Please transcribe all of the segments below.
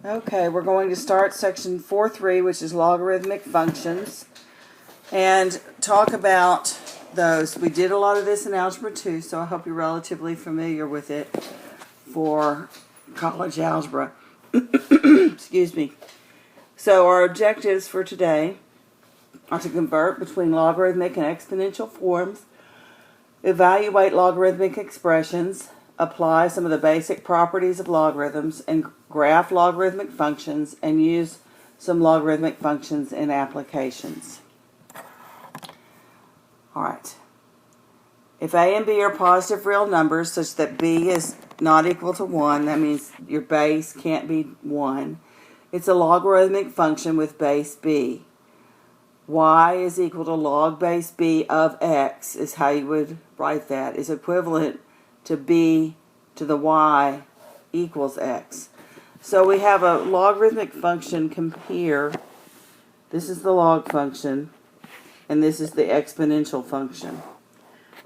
Okay, we're going to start section 4.3, which is logarithmic functions, and talk about those. We did a lot of this in Algebra 2, so I hope you're relatively familiar with it for college algebra. Excuse me. So our objectives for today are to convert between logarithmic and exponential forms, evaluate logarithmic expressions, apply some of the basic properties of logarithms, and graph logarithmic functions, and use some logarithmic functions in applications. Alright. If a and b are positive real numbers such that b is not equal to 1, that means your base can't be 1, it's a logarithmic function with base b. Y is equal to log base b of x is how you would write that. Is equivalent to b to the y equals x. So we have a logarithmic function here. This is the log function, and this is the exponential function.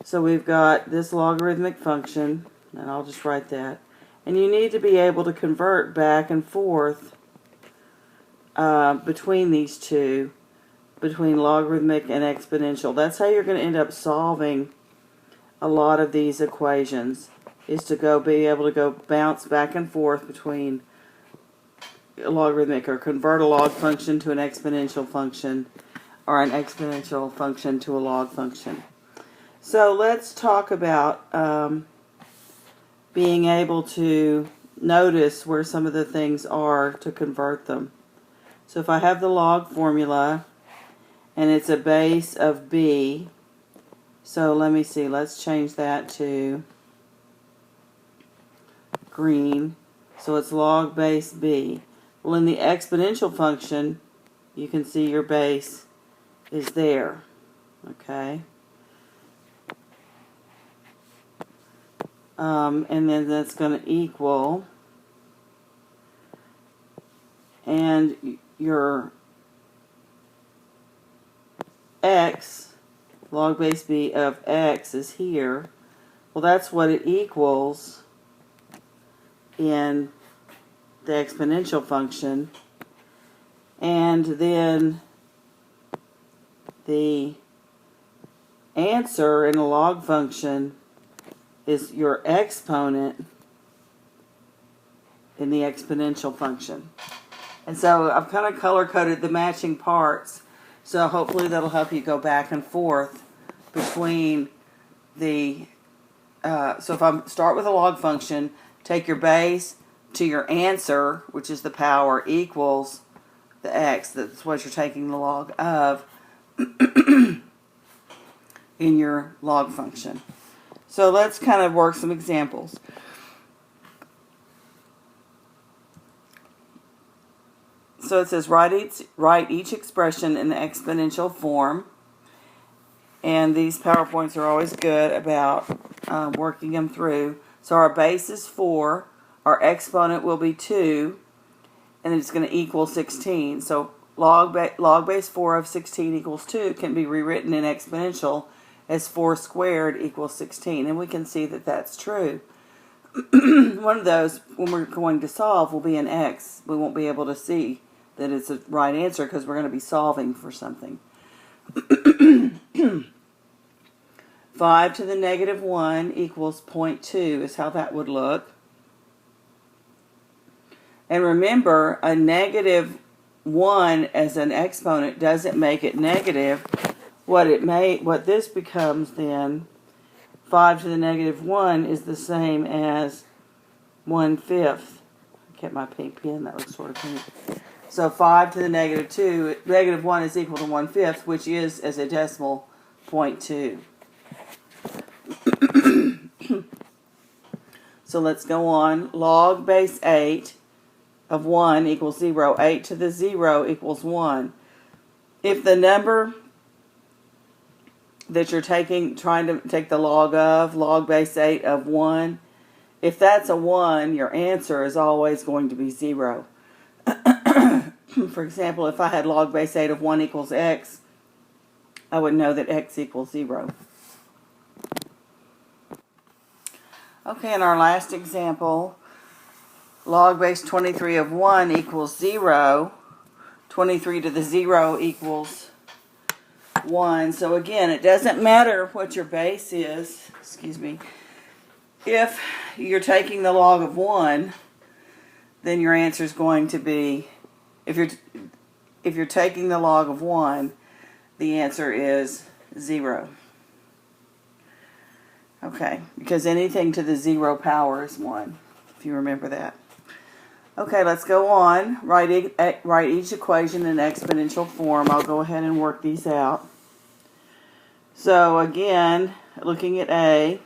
So we've got this logarithmic function, and I'll just write that. And you need to be able to convert back and forth between these two, between logarithmic and exponential. That's how you're going to end up solving a lot of these equations, is to be able to go bounce back and forth between a logarithmic, or convert a log function to an exponential function, or an exponential function to a log function. So let's talk about being able to notice where some of the things are to convert them. So if I have the log formula, and it's a base of b, so let me see, let's change that to green. So it's log base b. Well, in the exponential function, you can see your base is there. Okay? And then that's going to equal, and your x, log base b of x is here. Well, that's what it equals in the exponential function. And then the answer in a log function is your exponent in the exponential function. And so I've kind of color-coded the matching parts, so hopefully that'll help you go back and forth between the, so if I start with a log function, take your base to your answer, which is the power, equals the x, that's what you're taking the log of in your log function. So let's kind of work some examples. So it says write each expression in the exponential form. And these PowerPoints are always good about working them through. So our base is 4. Our exponent will be 2. And it's going to equal 16. So log base 4 of 16 equals 2 can be rewritten in exponential as 4 squared equals 16. And we can see that that's true. One of those, when we're going to solve, will be an x. We won't be able to see that it's a right answer because we're going to be solving for something. 5 to the negative 1 equals 0.2 is how that would look. And remember, a negative 1 as an exponent doesn't make it negative. What this becomes then, 5 to the negative 1 is the same as 1/5. I kept my pink pen, that looks sort of pink. So 5 to the negative 2, negative 1 is equal to 1/5, which is, as a decimal, 0.2. So let's go on. Log base 8 of 1 equals 0. 8 to the 0 equals 1. If the number that you're trying to take the log of, log base 8 of 1, if that's a 1, your answer is always going to be 0. For example, if I had log base 8 of 1 equals x, I would know that x equals 0. Okay, in our last example, log base 23 of 1 equals 0. 23 to the 0 equals 1. So again, it doesn't matter what your base is, excuse me. If you're taking the log of 1, then your answer is going to be, if you're taking the log of 1, the answer is 0. Okay, because anything to the 0 power is 1, if you remember that. Okay, let's go on. Write each equation in exponential form. I'll go ahead and work these out. So again, looking at A,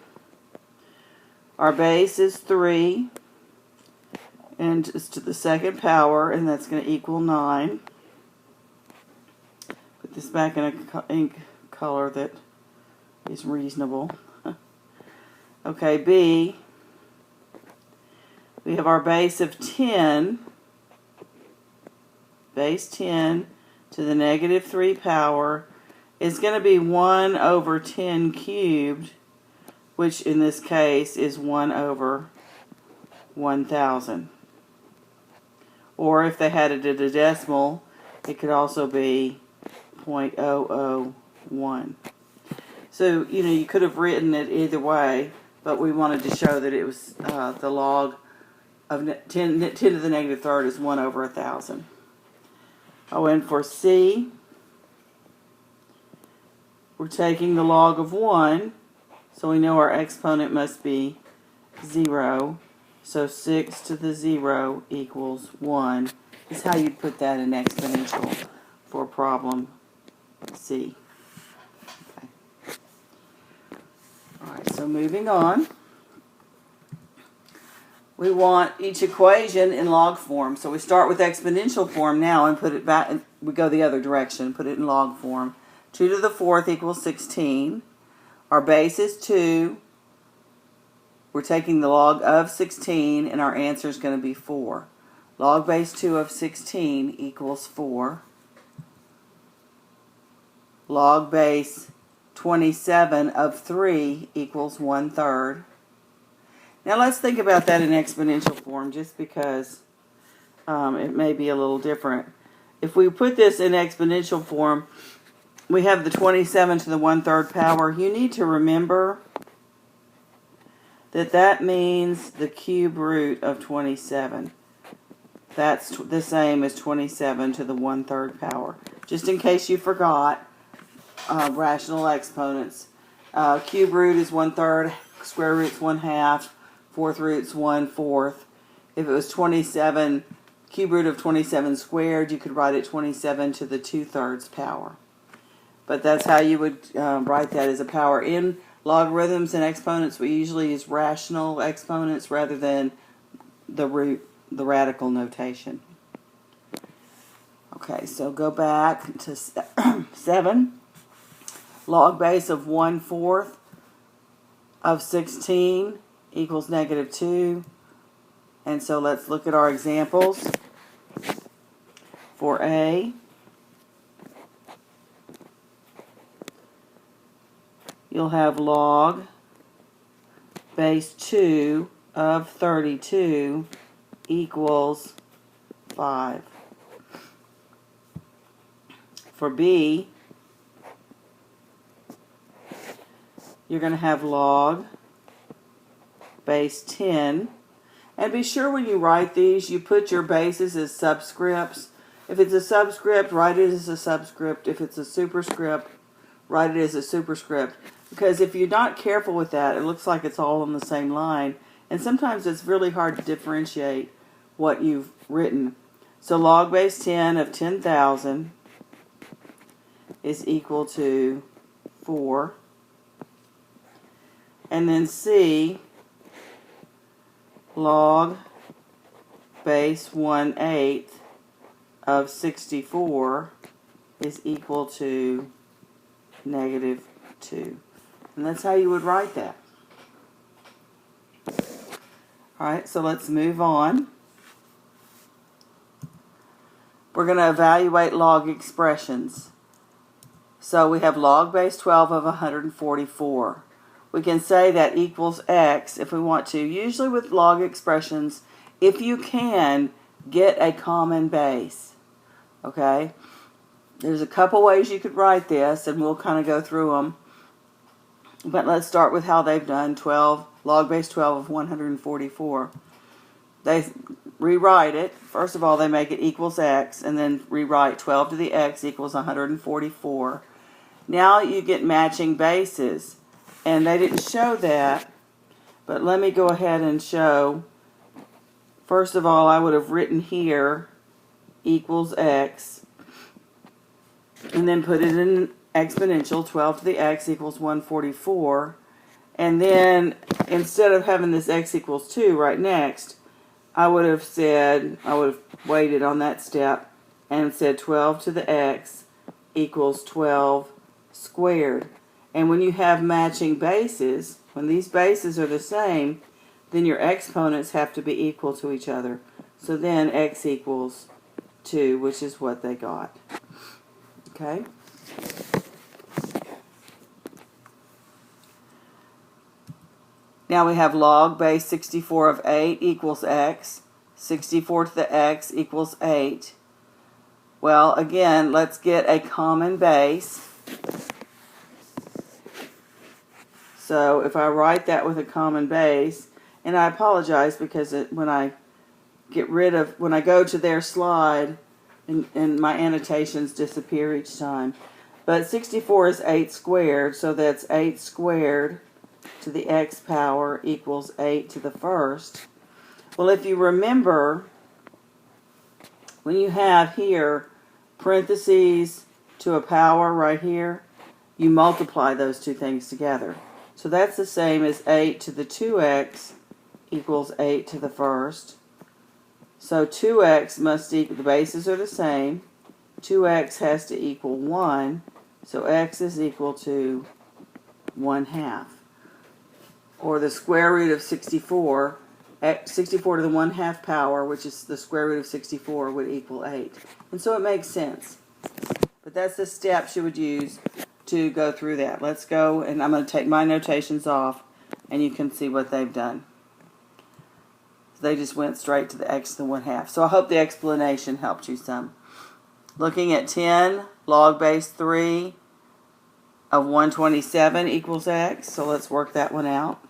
our base is 3, and it's to the second power, and that's going to equal 9. Put this back in a ink color that is reasonable. Okay, B, we have our base of 10, base 10 to the negative 3 power is going to be 1 over 10 cubed, which in this case is 1 over 1,000. Or if they had it at a decimal, it could also be 0.001. So, you could have written it either way, but we wanted to show that it was the log of 10 to the negative third is 1 over 1,000. And for C, we're taking the log of 1, so we know our exponent must be 0. So 6 to the 0 equals 1. Is how you'd put that in exponential for problem C. Okay. Alright, so moving on. We want each equation in log form. So we start with exponential form now and put it back. We go the other direction, put it in log form. 2 to the 4th equals 16. Our base is 2. We're taking the log of 16, and our answer is going to be 4. Log base 2 of 16 equals 4. Log base 27 of 3 equals 1/3. Now let's think about that in exponential form, just because it may be a little different. If we put this in exponential form, we have the 27 to the 1/3 power. You need to remember that means the cube root of 27. That's the same as 27 to the 1/3 power. Just in case you forgot, rational exponents. Cube root is 1/3, square root is 1/2, fourth root is 1/4. If it was 27, cube root of 27 squared, you could write it 27 to the 2/3 power. But that's how you would write that as a power. In logarithms and exponents, we usually use rational exponents rather than the radical notation. Okay, so go back to 7. Log base of 1/4 of 16 equals -2. And so let's look at our examples. For A, you'll have log base 2 of 32 equals 5. For B, you're going to have log base 10. And be sure when you write these, you put your bases as subscripts. If it's a subscript, write it as a subscript. If it's a superscript, write it as a superscript. Because if you're not careful with that, it looks like it's all on the same line. And sometimes it's really hard to differentiate what you've written. So log base 10 of 10,000 is equal to 4. And then C, log base 1/8 of 64 is equal to -2. And that's how you would write that. Alright, so let's move on. We're going to evaluate log expressions. So we have log base 12 of 144. We can say that equals x if we want to. Usually with log expressions, if you can, get a common base. Okay? There's a couple ways you could write this, and we'll kind of go through them. But let's start with how they've done 12, log base 12 of 144. They rewrite it. First of all, they make it equals x, and then rewrite 12 to the x equals 144. Now you get matching bases. And they didn't show that, but let me go ahead and show. First of all, I would have written here equals x, and then put it in exponential. 12 to the x equals 144. And then instead of having this x equals 2 right next, I would have waited on that step and said 12 to the x equals 12 squared. And when you have matching bases, when these bases are the same, then your exponents have to be equal to each other. So then x equals 2, which is what they got. Okay? Now we have log base 64 of 8 equals x. 64 to the x equals 8. Well, again, let's get a common base. So if I write that with a common base, and I apologize because when I go to their slide, and my annotations disappear each time. But 64 is 8 squared, so that's 8 squared to the x power equals 8 to the first. Well, if you remember, when you have here parentheses to a power right here, you multiply those two things together. So that's the same as 8 to the 2x equals 8 to the first. So 2x must equal, the bases are the same. 2x has to equal 1. So x is equal to 1/2. Or the square root of 64, 64 to the 1/2 power, which is the square root of 64, would equal 8. And so it makes sense. But that's the steps you would use to go through that. Let's go, and I'm going to take my notations off, and you can see what they've done. They just went straight to the x to the 1/2. So I hope the explanation helped you some. Looking at 10, log base 3 of 127 equals x. So let's work that one out.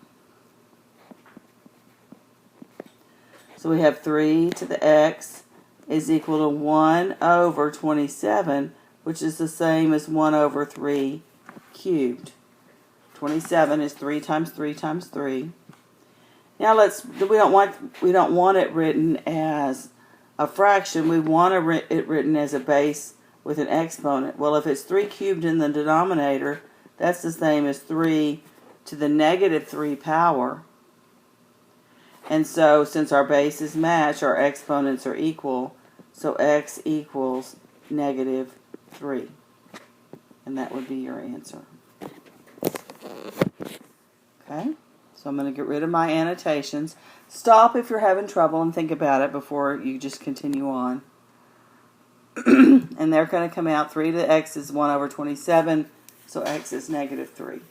So we have 3 to the x is equal to 1 over 27, which is the same as 1 over 3 cubed. 27 is 3 times 3 times 3. Now we don't want it written as a fraction. We want it written as a base with an exponent. Well, if it's 3 cubed in the denominator, that's the same as 3 to the negative 3 power. And so since our bases match, our exponents are equal. So x equals negative 3. And that would be your answer. Okay? So I'm going to get rid of my annotations. Stop if you're having trouble and think about it before you just continue on. And they're going to come out 3 to the x is 1 over 27. So x is negative 3.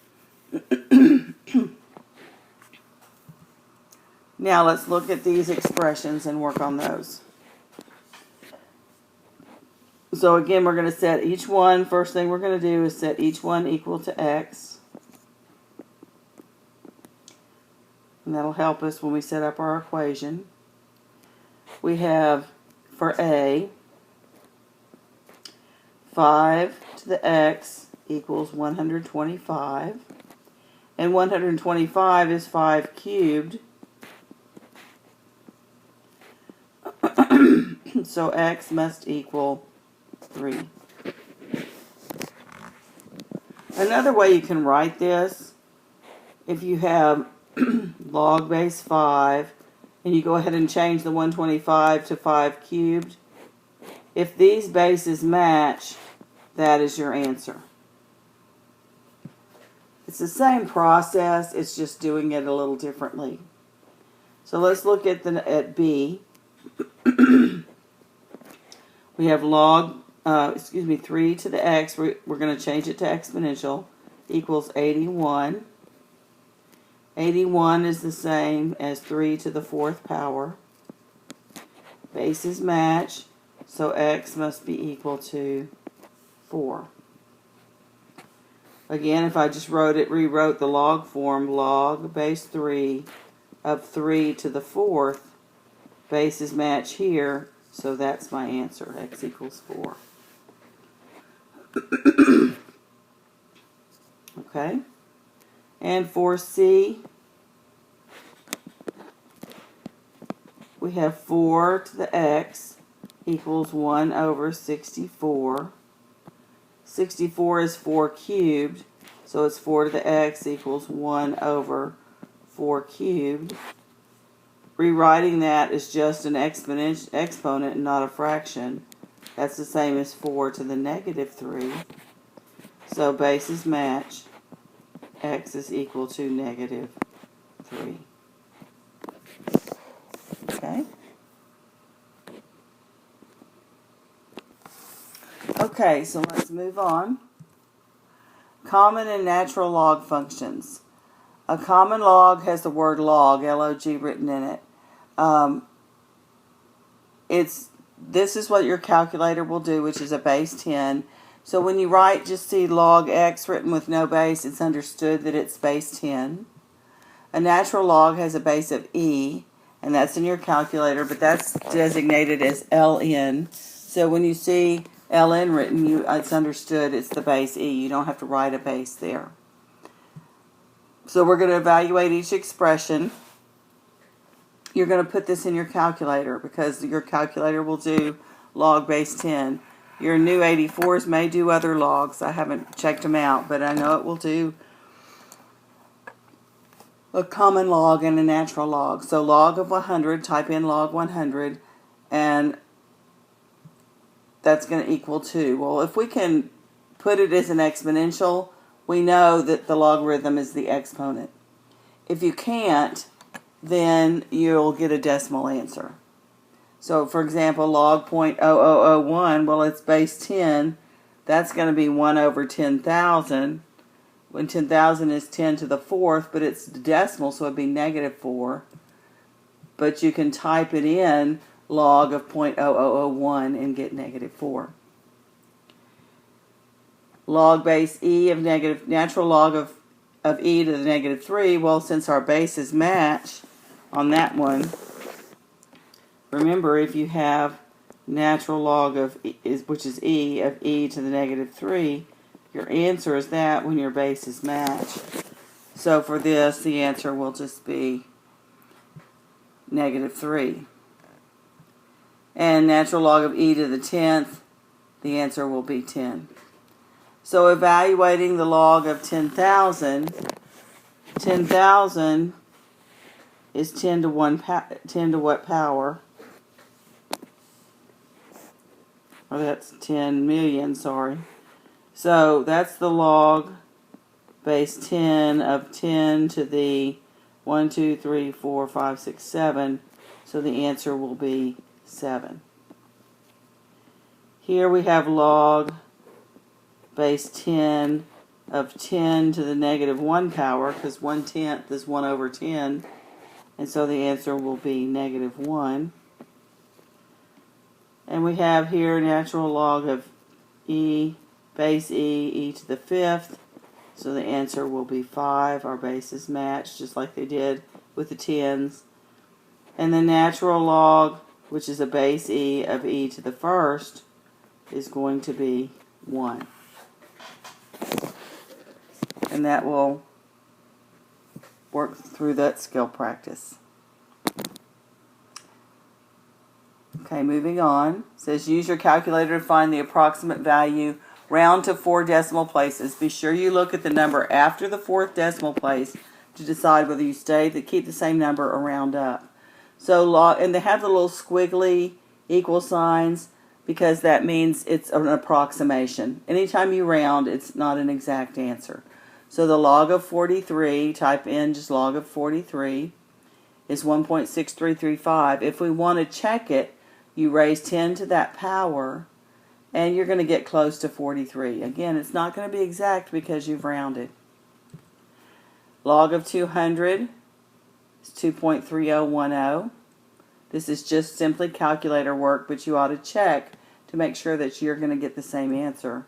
Now let's look at these expressions and work on those. So again, we're going to set each one. First thing we're going to do is set each one equal to x. And that'll help us when we set up our equation. We have, for a, 5 to the x equals 125. And 125 is 5 cubed. So x must equal 3. Another way you can write this, if you have log base 5, and you go ahead and change the 125 to 5 cubed, if these bases match, that is your answer. It's the same process, it's just doing it a little differently. So let's look at B. We have 3 to the x, we're going to change it to exponential, equals 81. 81 is the same as 3 to the 4th power. Bases match, so x must be equal to 4. Again, if I just rewrote the log form, log base 3 of 3 to the 4th, bases match here, so that's my answer, x equals 4. Okay, and for C, we have 4 to the x equals 1 over 64. 64 is 4 cubed, so it's 4 to the x equals 1 over 4 cubed. Rewriting that is just an exponent and not a fraction. That's the same as 4 to the negative 3. So bases match, x is equal to negative 3. Okay? Okay, so let's move on. Common and natural log functions. A common log has the word log, L-O-G, written in it. This is what your calculator will do, which is a base 10. So when you just see log x written with no base, it's understood that it's base 10. A natural log has a base of e, and that's in your calculator, but that's designated as ln. So when you see ln written, it's understood it's the base e. You don't have to write a base there. So we're going to evaluate each expression. You're going to put this in your calculator because your calculator will do log base 10. Your new 84s may do other logs. I haven't checked them out, but I know it will do a common log and a natural log. So log of 100, type in log 100, and that's going to equal 2. Well, if we can put it as an exponential, we know that the logarithm is the exponent. If you can't, then you'll get a decimal answer. So, for example, log 0.0001, well, it's base 10. That's going to be 1 over 10,000. When 10,000 is 10 to the 4th, but it's decimal, so it would be negative 4. But you can type it in log of 0.0001 and get negative 4. Log base e of natural log of e to the negative 3. Well, since our bases match on that one, remember if you have natural log of which is e of e to the negative 3, your answer is that when your bases match. So for this, the answer will just be negative 3. And natural log of e to the 10th, the answer will be 10. So evaluating the log of 10,000, 10,000 is 10 to what power? Oh, that's 10 million, sorry. So that's the log base 10 of 10 to the 1, 2, 3, 4, 5, 6, 7. So the answer will be 7. Here we have log base 10 of 10 to the negative 1 power, because 1/10 is 1 over 10. And so the answer will be negative 1. And we have here natural log of e, base e to the 5th. So the answer will be 5. Our bases match just like they did with the 10s. And the natural log, which is a base e of e to the 1st, is going to be 1. And that will work through that skill practice. Okay, moving on. It says use your calculator to find the approximate value. Round to 4 decimal places. Be sure you look at the number after the 4th decimal place to decide whether you keep the same number or round up. So, and they have the little squiggly equal signs because that means it's an approximation. Anytime you round, it's not an exact answer. So the log of 43, type in just log of 43, is 1.6335. If we want to check it, you raise 10 to that power, and you're going to get close to 43. Again, it's not going to be exact because you've rounded. Log of 200 is 2.3010. This is just simply calculator work, but you ought to check to make sure that you're going to get the same answer.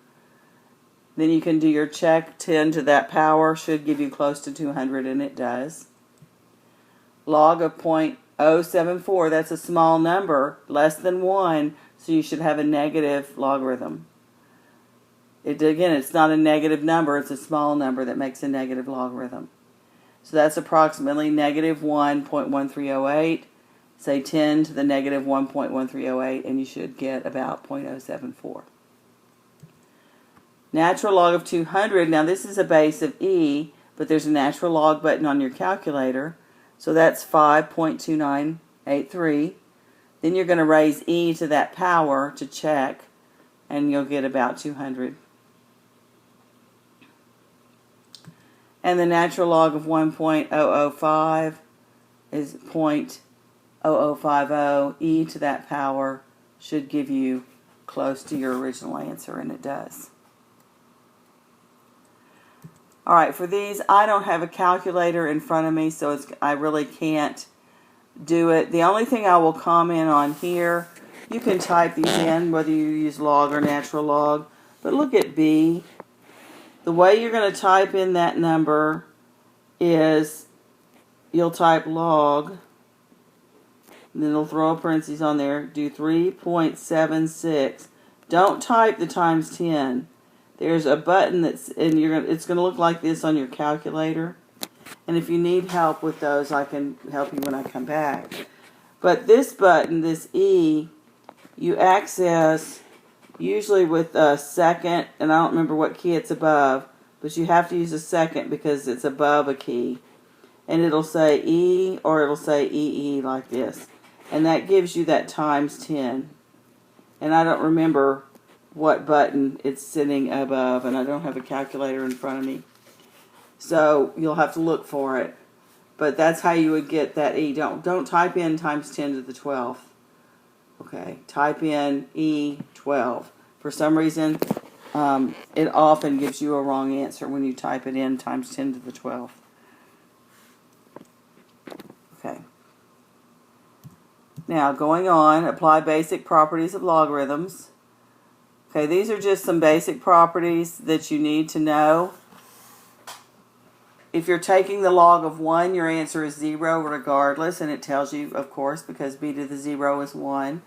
Then you can do your check. 10 to that power should give you close to 200, and it does. Log of 0.074, that's a small number, less than 1, so you should have a negative logarithm. Again, it's not a negative number, it's a small number that makes a negative logarithm. So that's approximately negative 1.1308. Say 10 to the negative 1.1308, and you should get about 0.074. Natural log of 200, now this is a base of e, but there's a natural log button on your calculator, so that's 5.2983. Then you're going to raise e to that power to check, and you'll get about 200. And the natural log of 1.005 is 0.0050. E to that power should give you close to your original answer, and it does. All right, for these, I don't have a calculator in front of me, so I really can't do it. The only thing I will comment on here, you can type these in, whether you use log or natural log, but look at B. The way you're going to type in that number is you'll type log, and then it'll throw a parentheses on there, do 3.76. Don't type the times 10. There's a button it's going to look like this on your calculator. And if you need help with those, I can help you when I come back. But this button, this E, you access usually with a second, and I don't remember what key it's above, but you have to use a second because it's above a key. And it'll say E or it'll say EE like this. And that gives you that times 10. And I don't remember what button it's sitting above, and I don't have a calculator in front of me. So you'll have to look for it. But that's how you would get that E. Don't type in times 10 to the 12th. Okay, type in E12. For some reason, it often gives you a wrong answer when you type it in times 10 to the 12th. Okay. Now, going on, apply basic properties of logarithms. Okay, these are just some basic properties that you need to know. If you're taking the log of 1, your answer is 0 regardless, and it tells you, of course, because b to the 0 is 1.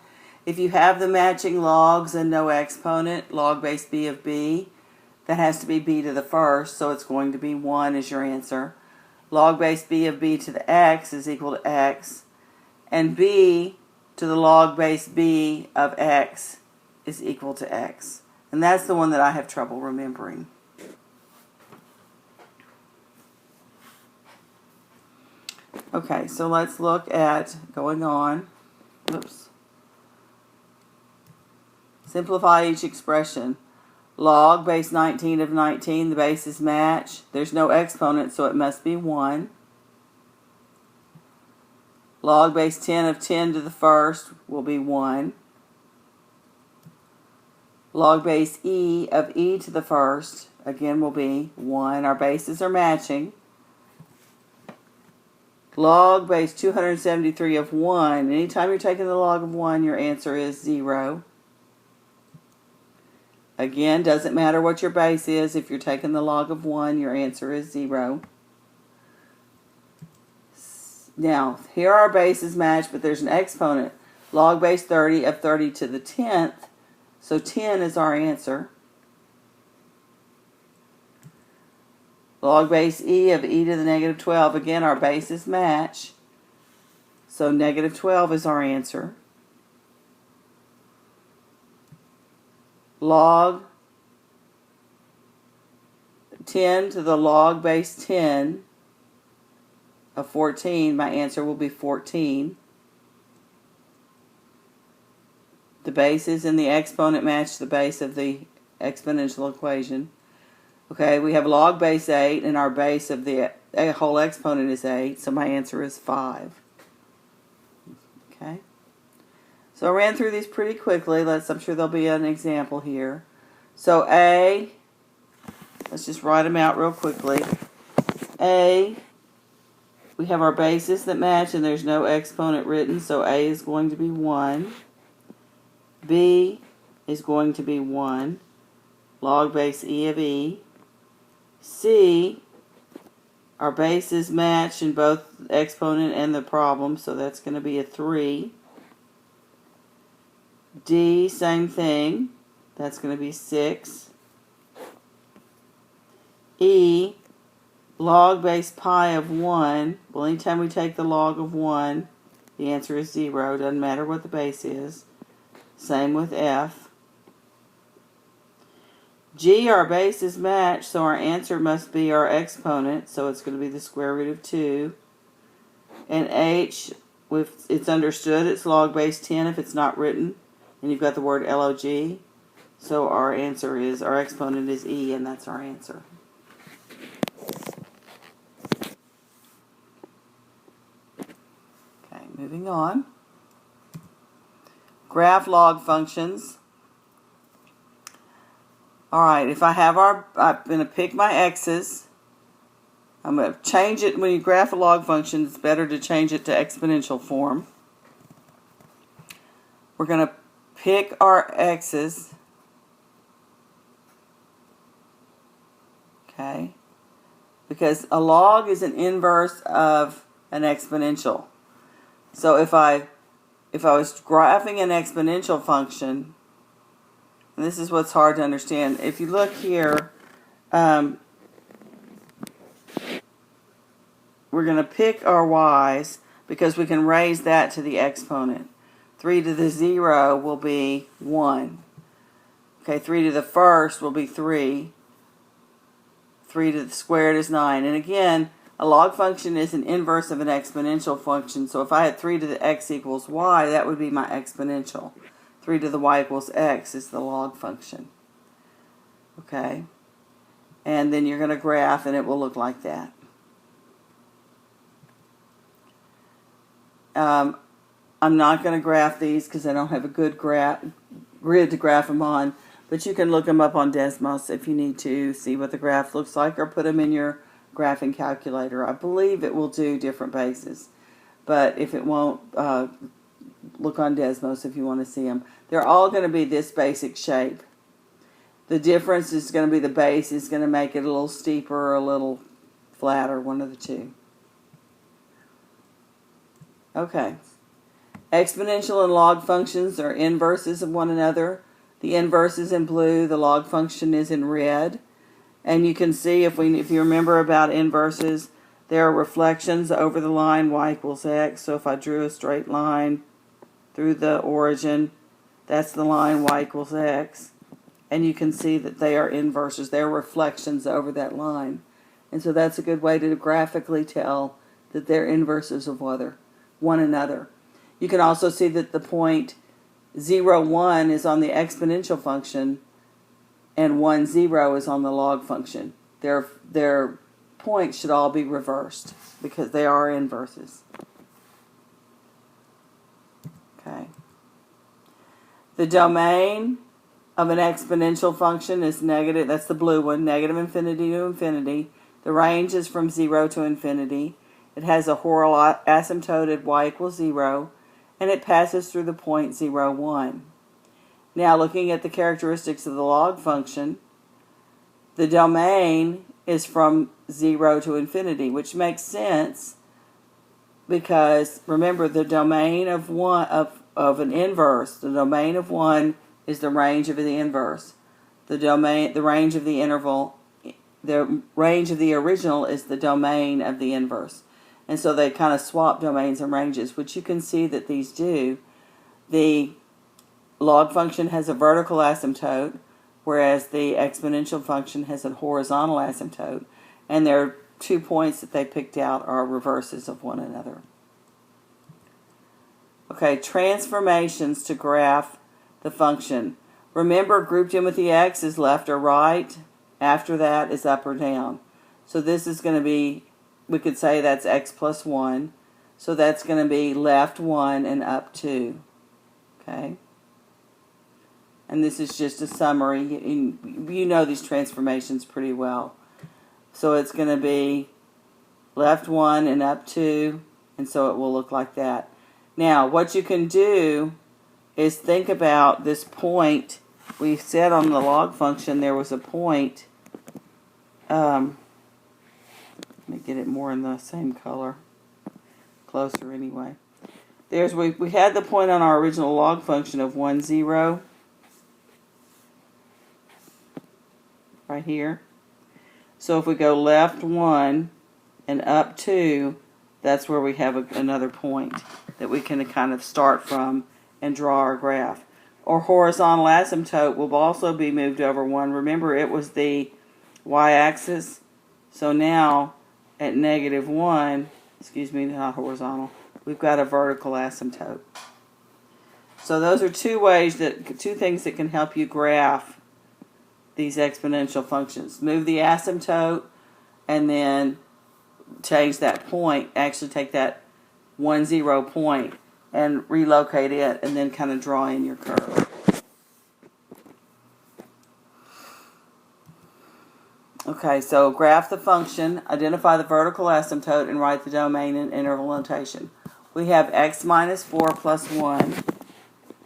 If you have the matching logs and no exponent, log base b of b, that has to be b to the first, so it's going to be 1 as your answer. Log base b of b to the x is equal to x, and b to the log base b of x is equal to x. And that's the one that I have trouble remembering. Okay, so let's look at going on. Oops. Simplify each expression. Log base 19 of 19, the bases match. There's no exponent, so it must be 1. Log base 10 of 10 to the first will be 1. Log base e of e to the first, again, will be 1. Our bases are matching. Log base 273 of 1. Anytime you're taking the log of 1, your answer is 0. Again, doesn't matter what your base is. If you're taking the log of 1, your answer is 0. Now, here our bases match, but there's an exponent. Log base 30 of 30 to the 10th. So 10 is our answer. Log base e of e to the negative 12. Again, our bases match. So negative 12 is our answer. Log 10 to the log base 10 of 14. My answer will be 14. The bases and the exponent match the base of the exponential equation. Okay, we have log base 8, and our base of the whole exponent is 8, so my answer is 5. Okay, so I ran through these pretty quickly. I'm sure there'll be an example here. So A, let's just write them out real quickly. A we have our bases that match and there's no exponent written, so A is going to be 1. B is going to be 1. Log base E of E. C, our bases match in both the exponent and the problem, so that's going to be a 3. D, same thing. That's going to be 6. E, log base pi of 1. Well, anytime we take the log of 1, the answer is 0. Doesn't matter what the base is. Same with F. G, our bases match, so our answer must be our exponent, so it's going to be the square root of 2. And H, if it's understood, it's log base 10 if it's not written. And you've got the word log. So our answer is, our exponent is E, and that's our answer. Okay, moving on. Graph log functions. Alright, if I have I'm going to pick my x's. I'm going to change it. When you graph a log function, it's better to change it to exponential form. We're going to pick our x's. Okay. Because a log is an inverse of an exponential. So if I was graphing an exponential function, and this is what's hard to understand. If you look here, we're going to pick our y's because we can raise that to the exponent. 3 to the 0 will be 1. Okay, 3 to the first will be 3. 3 to the squared is 9. And again, a log function is an inverse of an exponential function. So if I had 3 to the x equals y, that would be my exponential. 3 to the y equals x is the log function. Okay? And then you're going to graph and it will look like that. I'm not going to graph these because I don't have a good grid to graph them on. But you can look them up on Desmos if you need to see what the graph looks like, or put them in your graphing calculator. I believe it will do different bases. But if it won't, look on Desmos if you want to see them. They're all going to be this basic shape. The difference is going to be the base is going to make it a little steeper or a little flatter, one of the two. Okay. Exponential and log functions are inverses of one another. The inverse is in blue, the log function is in red. And you can see, if you remember about inverses, there are reflections over the line y equals x. So if I drew a straight line through the origin, that's the line y equals x. And you can see that they are inverses. They're reflections over that line. And so that's a good way to graphically tell that they're inverses of one another. You can also see that the point 0, 1 is on the exponential function and 1, 0 is on the log function. Their points should all be reversed because they are inverses. Okay. The domain of an exponential function is negative. That's the blue one, negative infinity to infinity. The range is from 0 to infinity. It has a horizontal asymptote at y equals 0. And it passes through the point 0, 1. Now, looking at the characteristics of the log function, the domain is from 0 to infinity, which makes sense because, remember, the domain of an inverse, the domain of 1 is the range of the inverse. The range of the interval, the range of the original is the domain of the inverse. And so they kind of swap domains and ranges, which you can see that these do. The log function has a vertical asymptote, whereas the exponential function has a horizontal asymptote. And their 2 points that they picked out are reverses of one another. Okay, transformations to graph the function. Remember, grouped in with the x is left or right. After that is up or down. So this is going to be, we could say that's x plus 1. So that's going to be left 1 and up 2. Okay? And this is just a summary. You know these transformations pretty well. So it's going to be left 1 and up 2, and so it will look like that. Now, what you can do is think about this point. We said on the log function there was a point. Let me get it more in the same color. Closer anyway. We had the point on our original log function of 1, 0. Right here. So if we go left 1 and up 2, that's where we have another point that we can kind of start from and draw our graph. Or horizontal asymptote will also be moved over 1. Remember, it was the y-axis. So now at -1, excuse me, not horizontal, we've got a vertical asymptote. So those are two things that can help you graph these exponential functions. Move the asymptote and then change that point, actually take that 1, 0 point and relocate it and then kind of draw in your curve. Okay, so graph the function, identify the vertical asymptote, and write the domain in interval notation. We have x minus 4 plus 1.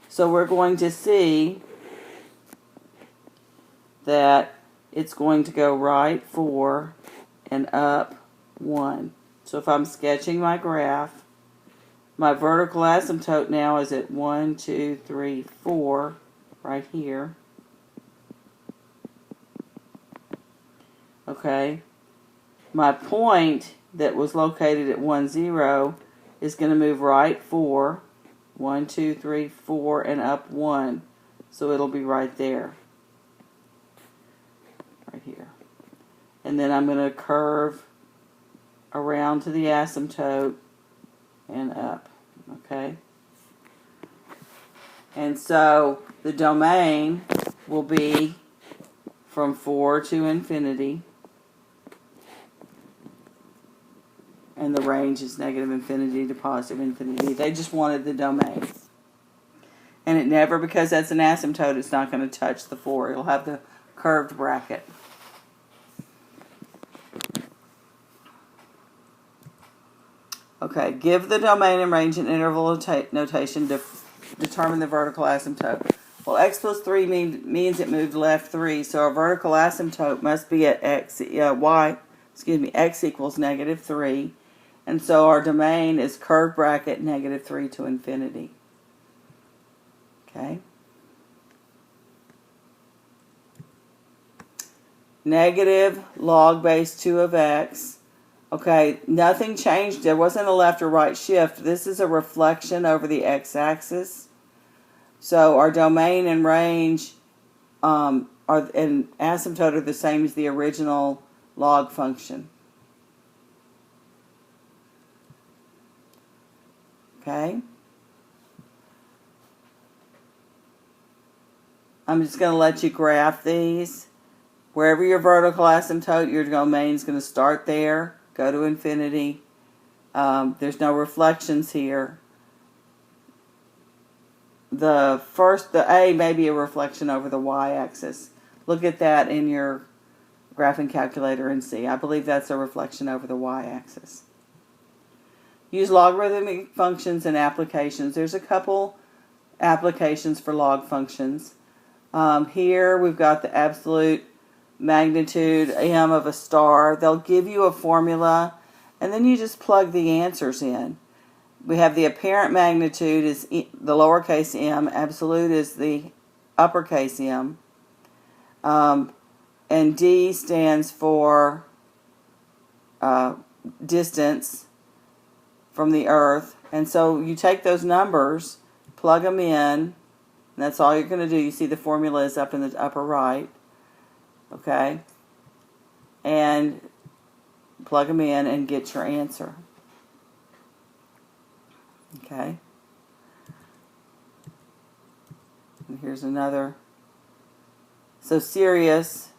So we're going to see that it's going to go right 4 and up 1. So if I'm sketching my graph, my vertical asymptote now is at 1, 2, 3, 4, right here. Okay. My point that was located at 1, 0 is going to move right 4, 1, 2, 3, 4, and up 1. So it'll be right there. Right here. And then I'm going to curve around to the asymptote and up. Okay? And so the domain will be from 4 to infinity. And the range is negative infinity to positive infinity. They just wanted the domain. And it never, because that's an asymptote, it's not going to touch the 4. It'll have the curved bracket. Okay, give the domain and range in interval notation to determine the vertical asymptote. Well, x plus 3 means it moved left 3, so our vertical asymptote must be at x equals negative 3. And so our domain is curved bracket negative 3 to infinity. Okay. Negative log base 2 of x. Okay, nothing changed. There wasn't a left or right shift. This is a reflection over the x-axis. So our domain and range and asymptote are the same as the original log function. Okay. I'm just going to let you graph these. Wherever your vertical asymptote, your domain is going to start there, go to infinity. There's no reflections here. The A may be a reflection over the y-axis. Look at that in your graphing calculator and see. I believe that's a reflection over the y-axis. Use logarithmic functions and applications. There's a couple applications for log functions. Here we've got the absolute magnitude m of a star. They'll give you a formula and then you just plug the answers in. We have the apparent magnitude is the lowercase m, absolute is the uppercase m, and d stands for distance from the earth. And so you take those numbers, plug them in, and that's all you're going to do. You see the formula is up in the upper right. Okay? And plug them in and get your answer. Okay? And here's another. So Sirius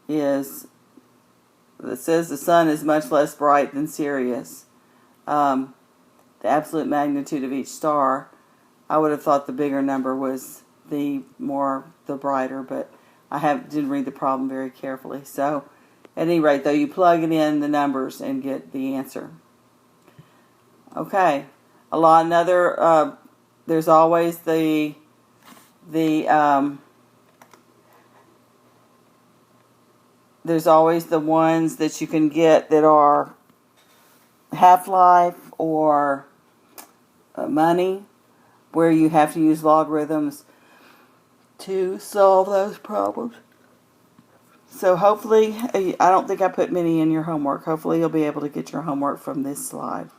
is, it says the sun is much less bright than Sirius. The the absolute magnitude of each star, I would have thought the bigger number was the brighter, but didn't read the problem very carefully. So, at any rate, though, you plug it in the numbers and get the answer. Okay, there's always there's always the ones that you can get that are half-life or money, where you have to use logarithms to solve those problems. So hopefully, I don't think I put many in your homework. Hopefully you'll be able to get your homework from this slide.